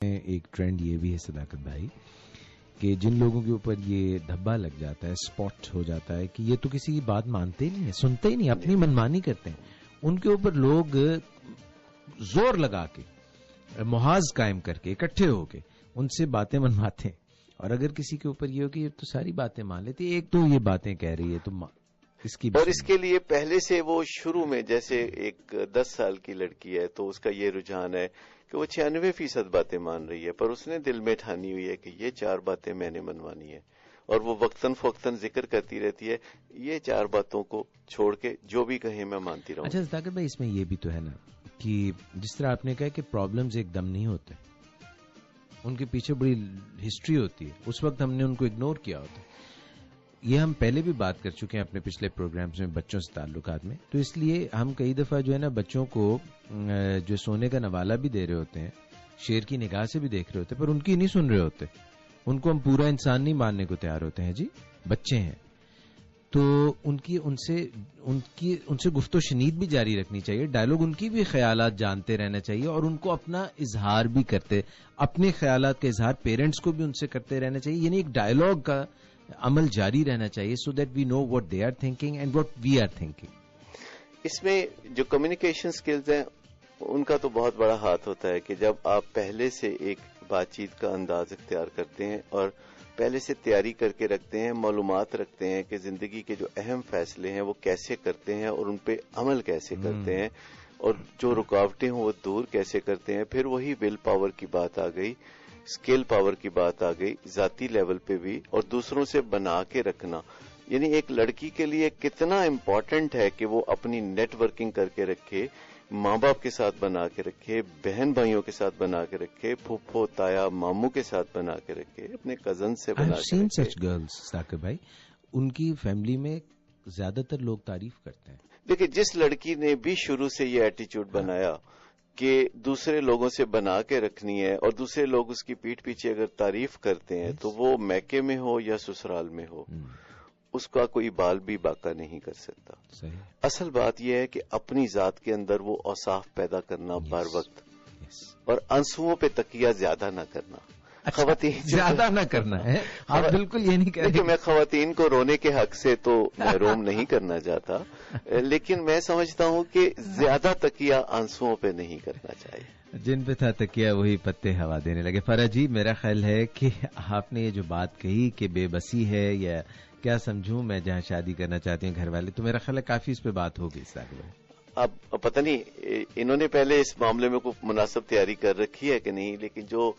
ایک ٹرینڈ یہ بھی ہے صداقت بھائی کہ جن لوگوں کے اوپر یہ دھبا لگ جاتا ہے، اسپاٹ ہو جاتا ہے کہ یہ تو کسی کی بات مانتے ہی نہیں ہیں، سنتے ہی نہیں، اپنی منمانی کرتے ہیں، ان کے اوپر لوگ زور لگا کے محاذ قائم کر کے اکٹھے ہو کے ان سے باتیں منواتے ہیں. اور اگر کسی کے اوپر یہ ہو کہ یہ تو ساری باتیں مان لیتی، ایک تو یہ باتیں کہہ رہی ہے تو اس کی بھی، اور اس کے لیے پہلے سے وہ شروع میں جیسے ایک 10 سال کی لڑکی ہے تو اس کا یہ رجحان ہے کہ وہ 96% باتیں مان رہی ہے، پر اس نے دل میں ٹھانی ہوئی ہے کہ یہ 4 باتیں میں نے منوانی ہے، اور وہ وقتاً فوقتاً ذکر کرتی رہتی ہے یہ 4 باتوں کو چھوڑ کے جو بھی کہیں میں مانتی رہوں. اچھا صداقت بھائی، اس میں یہ بھی تو ہے نا کہ جس طرح آپ نے کہا کہ پرابلمز ایک دم نہیں ہوتے، ان کے پیچھے بڑی ہسٹری ہوتی ہے، اس وقت ہم نے ان کو اگنور کیا ہوتا ہے. یہ ہم پہلے بھی بات کر چکے ہیں اپنے پچھلے پروگرامز میں بچوں سے تعلقات میں، تو اس لیے ہم کئی دفعہ جو ہے نا بچوں کو جو سونے کا نوالہ بھی دے رہے ہوتے ہیں، شیر کی نگاہ سے بھی دیکھ رہے ہوتے ہیں، پر ان کی نہیں سن رہے ہوتے، ان کو ہم پورا انسان نہیں ماننے کو تیار ہوتے ہیں. جی بچے ہیں تو ان سے گفت و شنید بھی جاری رکھنی چاہیے، ڈائلاگ ان کی بھی خیالات جانتے رہنا چاہیے، اور ان کو اپنا اظہار بھی کرتے، اپنے خیالات کا اظہار پیرنٹس کو بھی ان سے کرتے رہنا چاہیے. یعنی ایک ڈائلاگ کا عمل جاری رہنا چاہیے so that we know what they are thinking and what we are thinking. اس میں جو کمیونیکیشن سکلز ہیں ان کا تو بہت بڑا ہاتھ ہوتا ہے کہ جب آپ پہلے سے ایک بات چیت کا انداز اختیار کرتے ہیں اور پہلے سے تیاری کر کے رکھتے ہیں، معلومات رکھتے ہیں کہ زندگی کے جو اہم فیصلے ہیں وہ کیسے کرتے ہیں اور ان پہ عمل کیسے کرتے ہیں، اور جو رکاوٹیں ہوں وہ دور کیسے کرتے ہیں. پھر وہی ول پاور کی بات آ گئی، اسکل پاور کی بات آ گئی، ذاتی لیول پہ بھی، اور دوسروں سے بنا کے رکھنا. یعنی ایک لڑکی کے لیے کتنا امپورٹنٹ ہے کہ وہ اپنی نیٹ ورکنگ کر کے رکھے، ماں باپ کے ساتھ بنا کے رکھے، بہن بھائیوں کے ساتھ بنا کے رکھے، پھوپھو تایا ماموں کے ساتھ بنا کے رکھے، اپنے کزن سے بنا کے رکھے. سچ گرلز ثاقب بھائی، ان کی فیملی میں زیادہ تر لوگ تعریف کرتے ہیں. دیکھیں جس لڑکی نے بھی شروع سے یہ ایٹیچیوڈ بنایا کہ دوسرے لوگوں سے بنا کے رکھنی ہے اور دوسرے لوگ اس کی پیٹھ پیچھے اگر تعریف کرتے ہیں تو وہ میکے میں ہو یا سسرال میں ہو، اس کا کوئی بال بھی باقا نہیں کر سکتا. صحیح. اصل بات یہ ہے کہ اپنی ذات کے اندر وہ اوصاف پیدا کرنا بر وقت، اور آنسوؤں پہ تکیہ زیادہ نہ کرنا. خواتین زیادہ نہ کرنا ہے، آپ بالکل یہ نہیں کہہ رہے کہ میں خواتین کو رونے کے حق سے تو محروم نہیں کرنا چاہتا، لیکن میں سمجھتا ہوں کہ زیادہ تکیہ آنسوؤں پہ نہیں کرنا چاہیے. جن پہ تھا تکیہ وہی پتے ہوا دینے لگے. فرح جی، میرا خیال ہے کہ آپ نے یہ جو بات کہی کہ بے بسی ہے یا کیا سمجھوں میں جہاں شادی کرنا چاہتی ہوں گھر والے، تو میرا خیال ہے کافی اس پہ بات ہوگی. اب پتہ نہیں انہوں نے پہلے اس معاملے میں کوئی مناسب تیاری کر رکھی ہے کہ نہیں، لیکن جو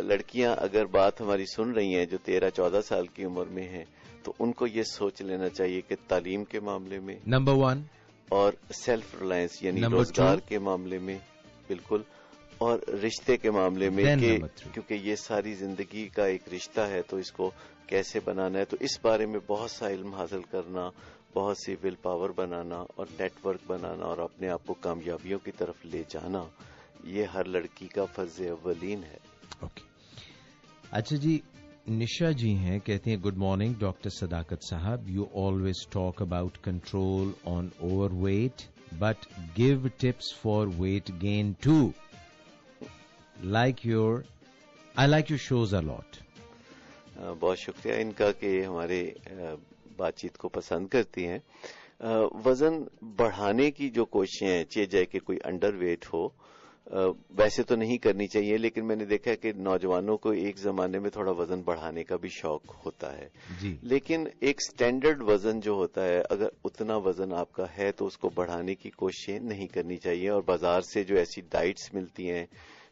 لڑکیاں اگر بات ہماری سن رہی ہیں جو 13-14 سال کی عمر میں ہیں تو ان کو یہ سوچ لینا چاہیے کہ تعلیم کے معاملے میں نمبر 1 اور سیلف ریلائنس یعنی روزگار کے معاملے میں بالکل، اور رشتے کے معاملے میں کہ کیونکہ یہ ساری زندگی کا ایک رشتہ ہے تو اس کو کیسے بنانا ہے، تو اس بارے میں بہت سا علم حاصل کرنا، بہت سی ول پاور بنانا اور نیٹ ورک بنانا اور اپنے آپ کو کامیابیوں کی طرف لے جانا، یہ ہر لڑکی کا فرض اولین ہے. اچھا جی، نشا جی ہیں، کہتی ہیں گڈ مارننگ ڈاکٹر صداقت صاحب، you always talk about control on over weight but give tips for weight gain too. I like your shows a lot. بہت شکریہ ان کا کہ ہمارے بات چیت کو پسند کرتی ہیں. وزن بڑھانے کی جو کوششیں ہیں، چاہے جائے کہ کوئی انڈر ویٹ ہو، ویسے تو نہیں کرنی چاہیے، لیکن میں نے دیکھا ہے کہ نوجوانوں کو ایک زمانے میں تھوڑا وزن بڑھانے کا بھی شوق ہوتا ہے جی. لیکن ایک سٹینڈرڈ وزن جو ہوتا ہے، اگر اتنا وزن آپ کا ہے تو اس کو بڑھانے کی کوششیں نہیں کرنی چاہیے. اور بازار سے جو ایسی ڈائٹس ملتی ہیں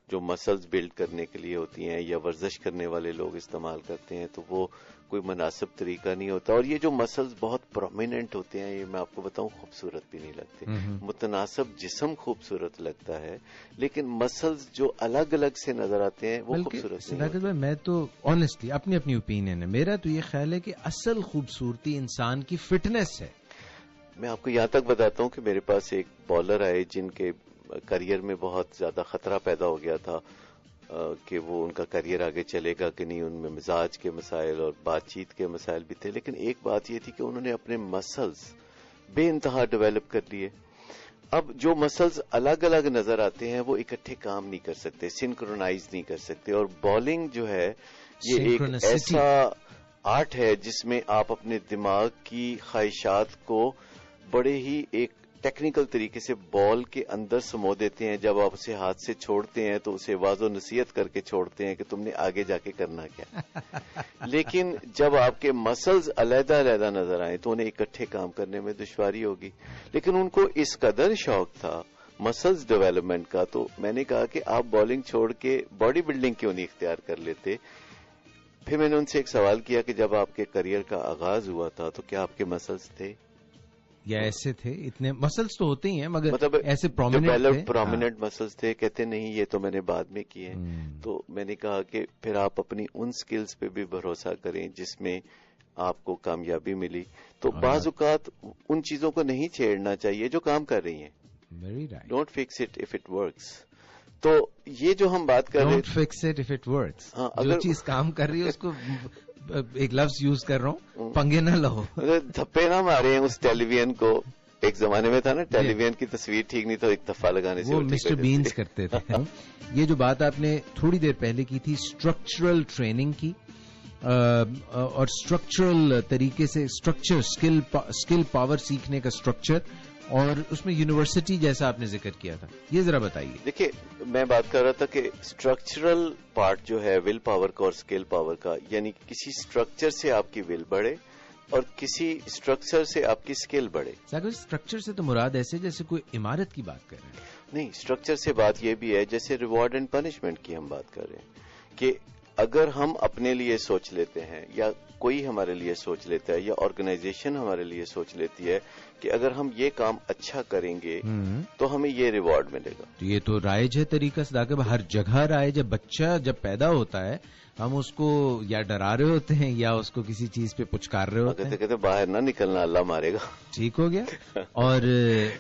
جو مسلز بلڈ کرنے کے لیے ہوتی ہیں یا ورزش کرنے والے لوگ استعمال کرتے ہیں، تو وہ کوئی مناسب طریقہ نہیں ہوتا. اور یہ جو مسلز بہت پرومیننٹ ہوتے ہیں، یہ میں آپ کو بتاؤں خوبصورت بھی نہیں لگتے. متناسب جسم خوبصورت لگتا ہے، لیکن مسلز جو الگ الگ سے نظر آتے ہیں وہ خوبصورت نہیں ہوتے. بھائی میں تو آنیسٹلی اپنی اوپینین ہے، میرا تو یہ خیال ہے کہ اصل خوبصورتی انسان کی فٹنس ہے. میں آپ کو یہاں تک بتاتا ہوں کہ میرے پاس ایک بالر آئے جن کے کریئر میں بہت زیادہ خطرہ پیدا ہو گیا تھا کہ وہ ان کا کریئر آگے چلے گا کہ نہیں. ان میں مزاج کے مسائل اور بات چیت کے مسائل بھی تھے، لیکن ایک بات یہ تھی کہ انہوں نے اپنے مسلز بے انتہا ڈیولپ کر لیے. اب جو مسلز الگ الگ نظر آتے ہیں وہ اکٹھے کام نہیں کر سکتے, سنکرونائز نہیں کر سکتے. اور بالنگ جو ہے یہ ایک ایسا آرٹ ہے جس میں آپ اپنے دماغ کی خواہشات کو بڑے ہی ایک ٹیکنیکل طریقے سے بال کے اندر سمو دیتے ہیں. جب آپ اسے ہاتھ سے چھوڑتے ہیں تو اسے واضح نصیحت کر کے چھوڑتے ہیں کہ تم نے آگے جا کے کرنا کیا. لیکن جب آپ کے مسلز علیحدہ علیحدہ نظر آئیں تو انہیں اکٹھے کام کرنے میں دشواری ہوگی. لیکن ان کو اس قدر شوق تھا مسلز ڈیولپمنٹ کا, تو میں نے کہا کہ آپ بالنگ چھوڑ کے باڈی بلڈنگ کیوں نہیں اختیار کر لیتے. پھر میں نے ان سے ایک سوال کیا کہ جب آپ کے کریئر کا آغاز ہوا تھا تو کیا آپ کے مسلز تھے یا ایسے تھے؟ اتنے مسلز تو ہوتے ہی ہیں مگر مطلب ایسے پرومیننٹ مسلز تھے. کہتے نہیں یہ تو میں نے بعد میں کیے. تو میں نے کہا کہ پھر آپ اپنی ان سکلز پہ بھی بھروسہ کریں جس میں آپ کو کامیابی ملی. تو بعض اوقات ان چیزوں کو نہیں چھیڑنا چاہیے جو کام کر رہی ہیں. Don't fix it if it works. تو یہ جو ہم بات کر رہے ہیں, don't fix it if it works, جو چیز کام کر رہی ہے اس کو, ایک لفظ یوز کر رہا ہوں, پنگے نہ لو, دھپے نہ مارے. اس ٹیلی ویژن کو ایک زمانے میں تھا نا, ٹیلی ویژن کی تصویر ٹھیک نہیں تو ایک دفعہ لگانے سے وہ مسٹر بینز کرتے تھے. یہ جو بات آپ نے تھوڑی دیر پہلے کی تھی اسٹرکچرل ٹریننگ کی, اور اسٹرکچرل طریقے سے اسکل پاور سیکھنے کا اسٹرکچر, اور اس میں یونیورسٹی جیسا آپ نے ذکر کیا تھا, یہ ذرا بتائیے. دیکھیے میں بات کر رہا تھا کہ اسٹرکچرل پارٹ جو ہے ول پاور کا اور اسکل پاور کا, یعنی کسی اسٹرکچر سے آپ کی ول بڑھے اور کسی اسٹرکچر سے آپ کی اسکل بڑھے. اسٹرکچر سے تو مراد ایسے جیسے کوئی عمارت کی بات کر رہے ہیں. نہیں, اسٹرکچر سے بات یہ بھی ہے جیسے ریوارڈ اینڈ پنشمنٹ کی ہم بات کر رہے ہیں کہ اگر ہم اپنے لیے سوچ لیتے ہیں یا کوئی ہمارے لیے سوچ لیتا ہے یا آرگنائزیشن ہمارے لیے سوچ لیتی ہے کہ اگر ہم یہ کام اچھا کریں گے تو ہمیں یہ ریوارڈ ملے گا. یہ تو رائج ہے طریقہ صداقت, ہر جگہ رائج ہے. بچہ جب پیدا ہوتا ہے ہم اس کو یا ڈرا رہے ہوتے ہیں یا اس کو کسی چیز پہ پچکار رہے ہوتے ہیں, کہتے باہر نہ نکلنا اللہ مارے گا. ٹھیک ہو گیا. اور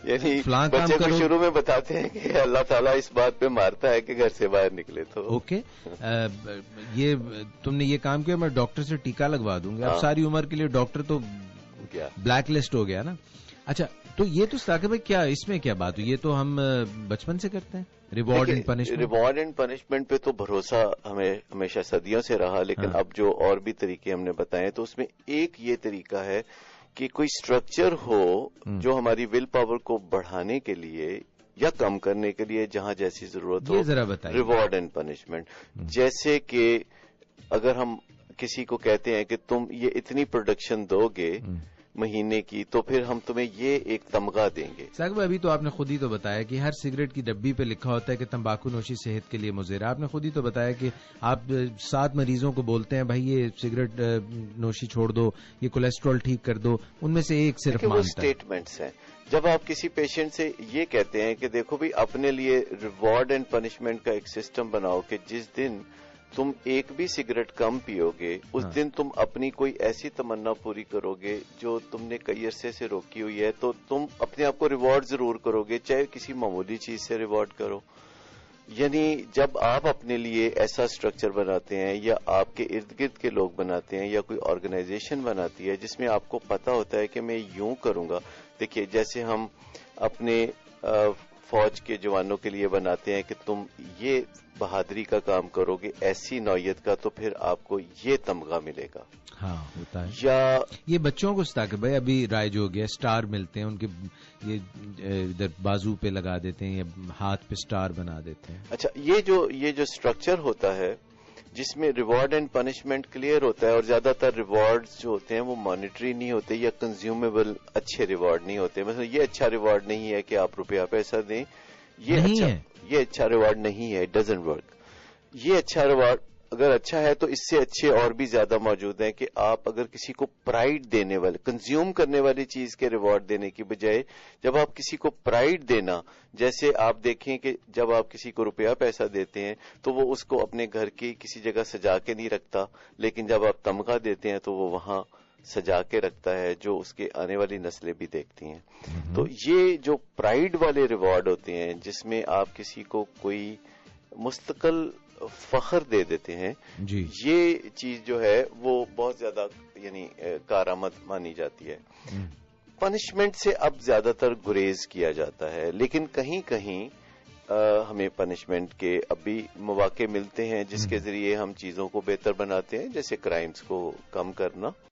یعنی بچے کو شروع میں بتاتے ہیں کہ اللہ تعالیٰ اس بات پہ مارتا ہے کہ گھر سے باہر نکلے تو اوکے, یہ تم نے یہ کام کیا, میں ڈاکٹر سے ٹیکا لگوا دوں گا. اب ساری عمر کے لیے ڈاکٹر تو بلیک لسٹ ہو گیا نا. اچھا, تو یہ تو ثاقب بھائی کیا اس میں کیا بات ہوئی, یہ تو ہم بچپن سے کرتے ہیں. ریوارڈ اینڈ پنشمنٹ پہ تو بھروسہ ہمیں ہمیشہ صدیوں سے رہا, لیکن اب جو اور بھی طریقے ہم نے بتائے تو اس میں ایک یہ طریقہ ہے کہ کوئی اسٹرکچر ہو جو ہماری ول پاور کو بڑھانے کے لیے یا کم کرنے کے لیے جہاں جیسی ضرورت ہو. ذرا بتائیے. ریوارڈ اینڈ پنشمنٹ, جیسے کہ اگر ہم کسی کو کہتے ہیں کہ تم یہ اتنی پروڈکشن دو گے مہینے کی تو پھر ہم تمہیں یہ ایک تمغہ دیں گے. ثاقب ابھی تو آپ نے خود ہی تو بتایا کہ ہر سگریٹ کی ڈبی پہ لکھا ہوتا ہے کہ تمباکو نوشی صحت کے لیے مضر ہے. آپ نے خود ہی تو بتایا کہ آپ 7 مریضوں کو بولتے ہیں بھائی یہ سگریٹ نوشی چھوڑ دو, یہ کولیسٹرول ٹھیک کر دو, ان میں سے ایک صرف مانتا ہے. اسٹیٹمنٹس ہیں. جب آپ کسی پیشنٹ سے یہ کہتے ہیں کہ دیکھو بھی اپنے لیے ریوارڈ اینڈ پنشمنٹ کا ایک سسٹم بناؤ کہ جس دن تم ایک بھی سگریٹ کم پیو گے اس دن تم اپنی کوئی ایسی تمنا پوری کرو گے جو تم نے کئی عرصے سے روکی ہوئی ہے, تو تم اپنے آپ کو ریوارڈ ضرور کرو گے, چاہے کسی معمولی چیز سے ریوارڈ کرو. یعنی جب آپ اپنے لیے ایسا اسٹرکچر بناتے ہیں یا آپ کے ارد گرد کے لوگ بناتے ہیں یا کوئی آرگنائزیشن بناتی ہے جس میں آپ کو پتا ہوتا ہے کہ میں یوں کروں گا. دیکھیے جیسے ہم اپنے فوج کے جوانوں کے لیے بناتے ہیں کہ تم یہ بہادری کا کام کرو گے ایسی نوعیت کا تو پھر آپ کو یہ تمغہ ملے گا. ہاں ہوتا ہے. یا یہ بچوں کو ثاقب بھائی ابھی رائج ہو گیا, سٹار ملتے ہیں ان کے, یہ ادھر بازو پہ لگا دیتے ہیں یا ہاتھ پہ سٹار بنا دیتے ہیں. اچھا, یہ جو اسٹرکچر ہوتا ہے جس میں ریوارڈ اینڈ پنشمنٹ کلیئر ہوتا ہے, اور زیادہ تر ریوارڈ جو ہوتے ہیں وہ مانیٹری نہیں ہوتے یا کنزیومیبل اچھے ریوارڈ نہیں ہوتے. مثلا یہ اچھا ریوارڈ نہیں ہے کہ آپ روپیہ پیسہ دیں, یہ اچھا ریوارڈ نہیں ہے, اٹ ڈزنٹ ورک. یہ اچھا ریوارڈ اگر اچھا ہے تو اس سے اچھے اور بھی زیادہ موجود ہیں کہ آپ اگر کسی کو پرائیڈ دینے والے, کنزیوم کرنے والی چیز کے ریوارڈ دینے کی بجائے جب آپ کسی کو پرائیڈ دینا, جیسے آپ دیکھیں کہ جب آپ کسی کو روپیہ پیسہ دیتے ہیں تو وہ اس کو اپنے گھر کی کسی جگہ سجا کے نہیں رکھتا, لیکن جب آپ تمغہ دیتے ہیں تو وہ وہاں سجا کے رکھتا ہے جو اس کے آنے والی نسلیں بھی دیکھتی ہیں. تو یہ جو پرائیڈ والے ریوارڈ ہوتے ہیں جس میں آپ کسی کو کوئی مستقل فخر دے دیتے ہیں, جی یہ چیز جو ہے وہ بہت زیادہ یعنی کارآمد مانی جاتی ہے. پنشمنٹ سے اب زیادہ تر گریز کیا جاتا ہے، لیکن کہیں کہیں ہمیں پنشمنٹ کے اب بھی مواقع ملتے ہیں جس کے ذریعے ہم چیزوں کو بہتر بناتے ہیں، جیسے کرائمز کو کم کرنا.